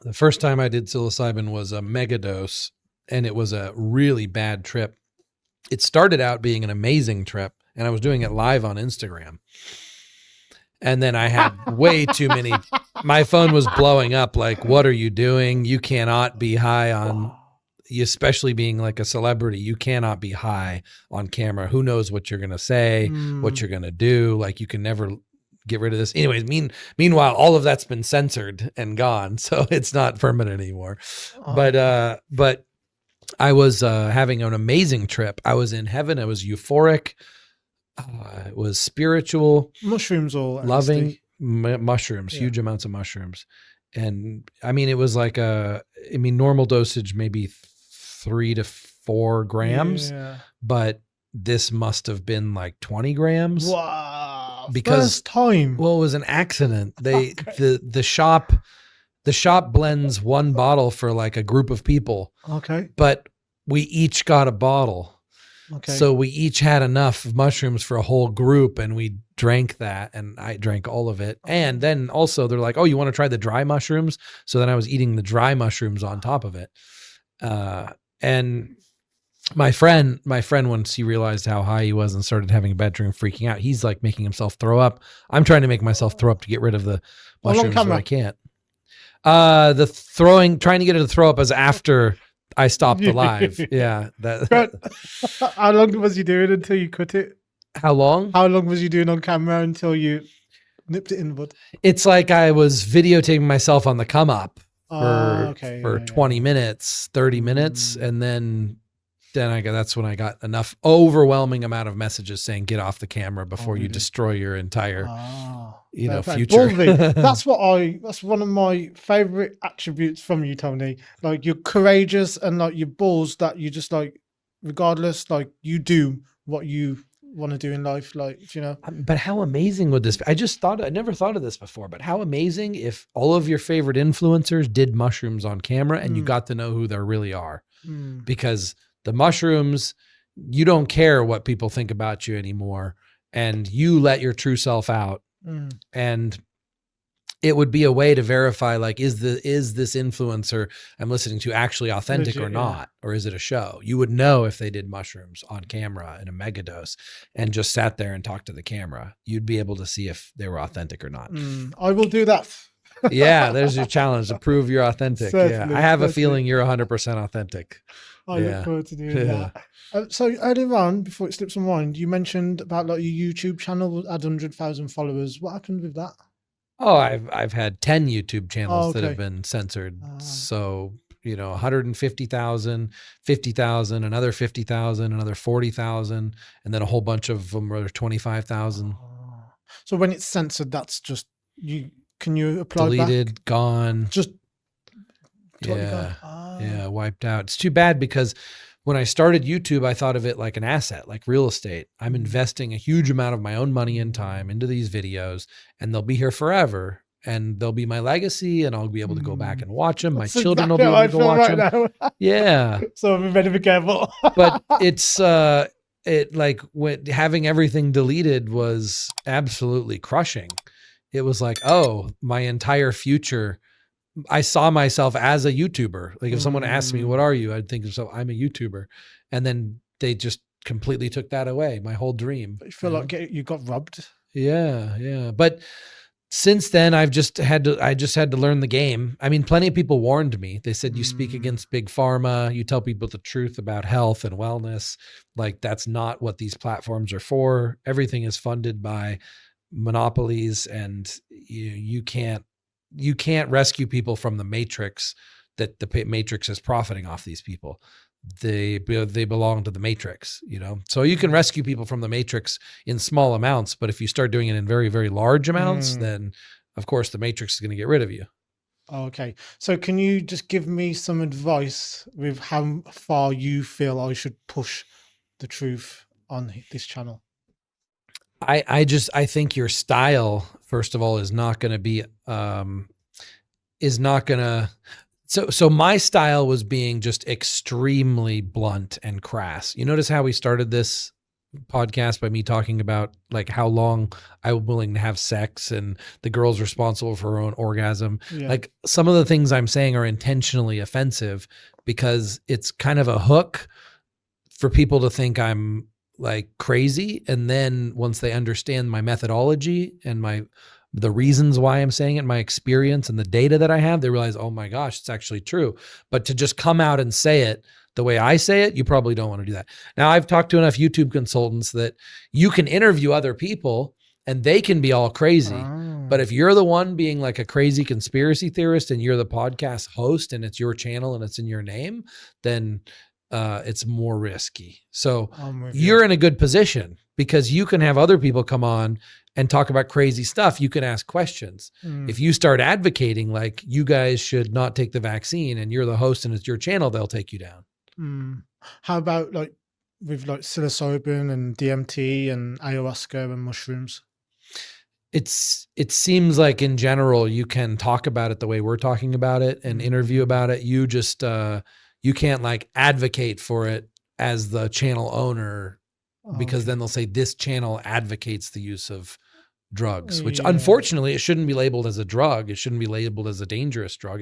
The first time I did psilocybin was a mega dose, and it was a really bad trip. It started out being an amazing trip, and I was doing it live on Instagram. And then I had way too many. My phone was blowing up like, what are you doing? You cannot be high on, especially being like a celebrity, you cannot be high on camera. Who knows what you're going to say, what you're going to do. Like you can never get rid of this. Anyways, meanwhile, all of that's been censored and gone. So it's not permanent anymore. But I was having an amazing trip. I was in heaven. I was euphoric. It was spiritual, mushrooms or loving mushrooms, huge amounts of mushrooms. And I mean, it was like normal dosage, maybe 3 to 4 grams, but this must have been like 20 grams. Wow. Because first time. Well, it was an accident. The shop blends one bottle for like a group of people. Okay. But we each got a bottle. Okay. So we each had enough mushrooms for a whole group, and we drank that, and I drank all of it. And then also they're like, oh, you want to try the dry mushrooms? So then I was eating the dry mushrooms on top of it. And my friend, once he realized how high he was and started having a bad dream, freaking out, he's like making himself throw up. I'm trying to make myself throw up to get rid of the mushrooms, but I can't. Trying to get it to throw up is after I stopped the live. Yeah. How long was you doing until you cut it? How long? How long was you doing on camera until you nipped it in the bud? It's like I was videotaping myself on the come up for 20 minutes, 30 minutes. And then that's when I got enough overwhelming amount of messages saying, get off the camera before you destroy your entire, future. That's one of my favorite attributes from you, Tony. Like you're courageous and like you're balls that you just like, regardless, like you do what you want to do in life. Like, but how amazing would this be? I never thought of this before, but how amazing if all of your favorite influencers did mushrooms on camera and you got to know who they really are, because the mushrooms, you don't care what people think about you anymore. And you let your true self out. And it would be a way to verify, like, is this influencer I'm listening to actually authentic or not? Or is it a show? You would know if they did mushrooms on camera in a mega dose and just sat there and talked to the camera. You'd be able to see if they were authentic or not. I will do that. Yeah, there's your challenge to prove you're authentic. Certainly, I have a feeling you're 100% authentic. I look forward to doing that. So earlier on, before it slips my mind, you mentioned about like your YouTube channel had 100,000 followers. What happened with that? Oh, I've had 10 YouTube channels that have been censored. So, 150,000, 50,000, another 50,000, another 40,000, and then a whole bunch of them are 25,000. So when it's censored, that's just can you apply deleted, gone. Just yeah, wiped out. It's too bad because when I started YouTube, I thought of it like an asset, like real estate. I'm investing a huge amount of my own money and time into these videos, and they'll be here forever, and they'll be my legacy, and I'll be able to go back and watch them. My children will be able to go watch them. Yeah. So we better be careful. But it's having everything deleted was absolutely crushing. It was like, oh, my entire future. I saw myself as a YouTuber. Like if someone asked me, what are you? I'd think, so I'm a YouTuber. And then they just completely took that away. My whole dream. You feel like you got robbed. Yeah. But since then I just had to learn the game. I mean, plenty of people warned me. They said, you speak against big pharma. You tell people the truth about health and wellness. Like that's not what these platforms are for. Everything is funded by monopolies, and you can't rescue people from the matrix that the matrix is profiting off these people. They belong to the matrix, so you can rescue people from the matrix in small amounts, but if you start doing it in very, very large amounts, then of course the matrix is going to get rid of you. Okay. So can you just give me some advice with how far you feel I should push the truth on this channel? I think your style, first of all, is not going to be, so my style was being just extremely blunt and crass. You notice how we started this podcast by me talking about like how long I'm willing to have sex and the girl's responsible for her own orgasm. Yeah. Like some of the things I'm saying are intentionally offensive because it's kind of a hook for people to think I'm like crazy. And then once they understand my methodology and the reasons why I'm saying it, my experience and the data that I have, they realize, oh my gosh, it's actually true. But to just come out and say it the way I say it, you probably don't want to do that. Now, I've talked to enough YouTube consultants that you can interview other people and they can be all crazy. Oh. But if you're the one being like a crazy conspiracy theorist and you're the podcast host and it's your channel and it's in your name, then it's more risky. So you're in a good position because you can have other people come on and talk about crazy stuff. You can ask questions. If you start advocating like you guys should not take the vaccine and you're the host and it's your channel, they'll take you down. How about like with like psilocybin and DMT and ayahuasca and mushrooms? It seems like in general, you can talk about it the way we're talking about it and interview about it. You just, you can't like advocate for it as the channel owner because then they'll say this channel advocates the use of drugs, which unfortunately it shouldn't be labeled as a drug. It shouldn't be labeled as a dangerous drug.